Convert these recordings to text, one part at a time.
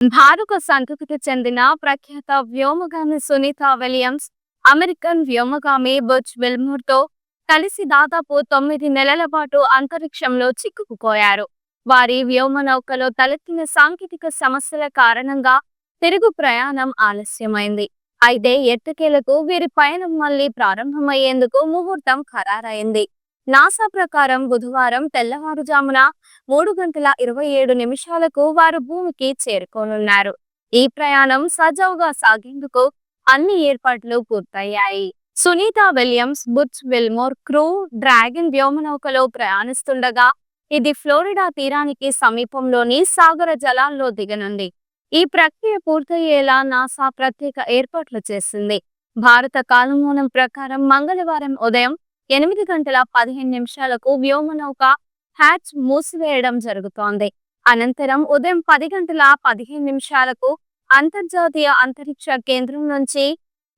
భారత సంతతికి చెందిన ప్రఖ్యాత వ్యోమగామి సునీత విలియమ్స్, అమెరికన్ వ్యోమగామి బుచ్ విల్మోర్తో కలిసి దాదాపు 9 నెలల పాటు అంతరిక్షంలో చిక్కుకుపోయారు. వారి వ్యోమనౌకలో తలెత్తిన సాంకేతిక సమస్యల కారణంగా తిరుగు ప్రయాణం ఆలస్యమైంది. అయితే ఎట్టకేలకు వీరి పయనం మళ్లీ ప్రారంభమయ్యేందుకు ముహూర్తం ఖరారైంది. నాసా ప్రకారం బుధవారం తెల్లవారుజామున 3:27 వారు భూమికి చేరుకోనున్నారు. ఈ ప్రయాణం సజావుగా సాగేందుకు అన్ని ఏర్పాట్లు పూర్తయ్యాయి. Sunita Williams, Butch Wilmore crew dragon వ్యోమనౌకలో ప్రయాణిస్తుండగా ఇది ఫ్లోరిడా తీరానికి సమీపంలోని సాగర జలాల్లో దిగనుంది. ఈ ప్రక్రియ పూర్తయ్యేలా నాసా ప్రత్యేక ఏర్పాట్లు చేసింది. భారత కాలమానం ప్రకారం మంగళవారం ఉదయం 8:15 వ్యోమనౌక హ్యాచ్ మూసివేయడం జరుగుతోంది. అనంతరం ఉదయం 10:15 అంతర్జాతీయ అంతరిక్ష కేంద్రం నుంచి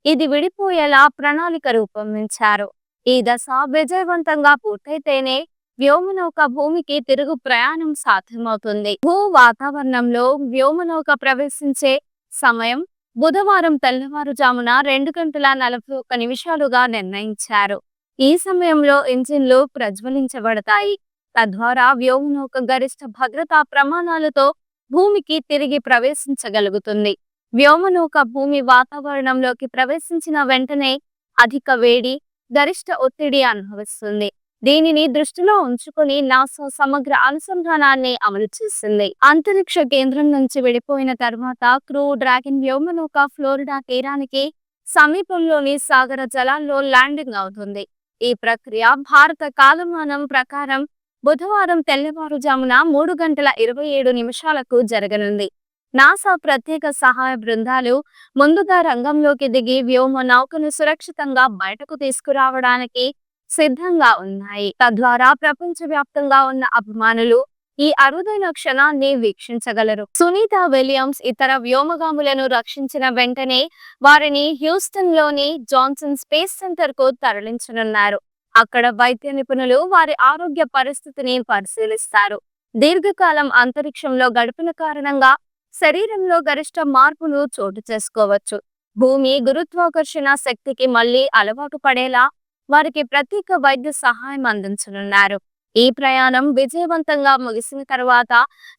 ఇది విడిపోయేలా ప్రణాళిక రూపొందించారు. ఈ దశ విజయవంతంగా పూర్తయితేనే వ్యోమనౌక భూమికి తిరుగు ప్రయాణం సాధ్యమవుతుంది. భూ వాతావరణంలో వ్యోమనౌక ప్రవేశించే సమయం బుధవారం తెల్లవారుజామున 2:41 నిర్ణయించారు. ఈ సమయంలో ఇంజిన్లు ప్రజ్వలించబడతాయి. తద్వారా వ్యోమనౌక గరిష్ట భద్రతా ప్రమాణాలతో భూమికి తిరిగి ప్రవేశించగలుగుతుంది. వ్యోమనౌక భూమి వాతావరణంలోకి ప్రవేశించిన వెంటనే అధిక వేడి, గరిష్ట ఒత్తిడి అనుభవిస్తుంది. దీనిని దృష్టిలో ఉంచుకుని నాసా సమగ్ర అనుసంధానాన్ని అమలు చేసింది. అంతరిక్ష కేంద్రం నుంచి విడిపోయిన తర్వాత క్రూ డ్రాగన్ వ్యోమనౌక ఫ్లోరిడా తీరానికి సమీపంలోని సాగర జలాల్లో ల్యాండింగ్ అవుతుంది. ఈ ప్రక్రియ భారత కాలమానం ప్రకారం బుధవారం తెల్లవారుజామున 3:27 జరగనుంది. నాసా ప్రత్యేక సహాయ బృందాలు ముందుగా రంగంలోకి దిగి వ్యోమ నౌకను సురక్షితంగా బయటకు తీసుకురావడానికి సిద్ధంగా ఉన్నాయి. తద్వారా ప్రపంచవ్యాప్తంగా ఉన్న అభిమానులు ఈ అరుదైన క్షణాన్ని వీక్షించగలరు. సునీత విలియమ్స్ ఇతర వ్యోమగాములను రక్షించిన వెంటనే వారిని హ్యూస్టన్లోని జాన్సన్ స్పేస్ సెంటర్ కు తరలించనున్నారు. అక్కడ వైద్య నిపుణులు వారి ఆరోగ్య పరిస్థితిని పరిశీలిస్తారు. దీర్ఘకాలం అంతరిక్షంలో గడిపిన కారణంగా శరీరంలో గరిష్ట మార్పులు చోటు చేసుకోవచ్చు. భూమి గురుత్వాకర్షణ శక్తికి మళ్లీ అలవాటు పడేలా వారికి ప్రత్యేక వైద్య సహాయం అందించనున్నారు. ఈ ప్రయాణం విజయవంతంగా ముగిసిన తర్వాత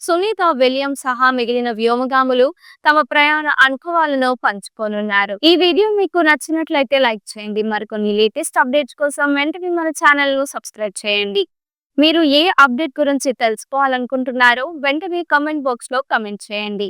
సునీత విలియమ్స్ సహా మిగిలిన వ్యోమగాములు తమ ప్రయాణ అనుభవాలను పంచుకోనున్నారు. ఈ వీడియో మీకు నచ్చినట్లయితే లైక్ చేయండి. మరికొన్ని లేటెస్ట్ అప్డేట్స్ కోసం వెంటనే మన ఛానల్ ను సబ్స్క్రైబ్ చేయండి. మీరు ఏ అప్డేట్ గురించి తెలుసుకోవాలనుకుంటున్నారో వెంటనే కామెంట్ బాక్స్ లో కామెంట్ చేయండి.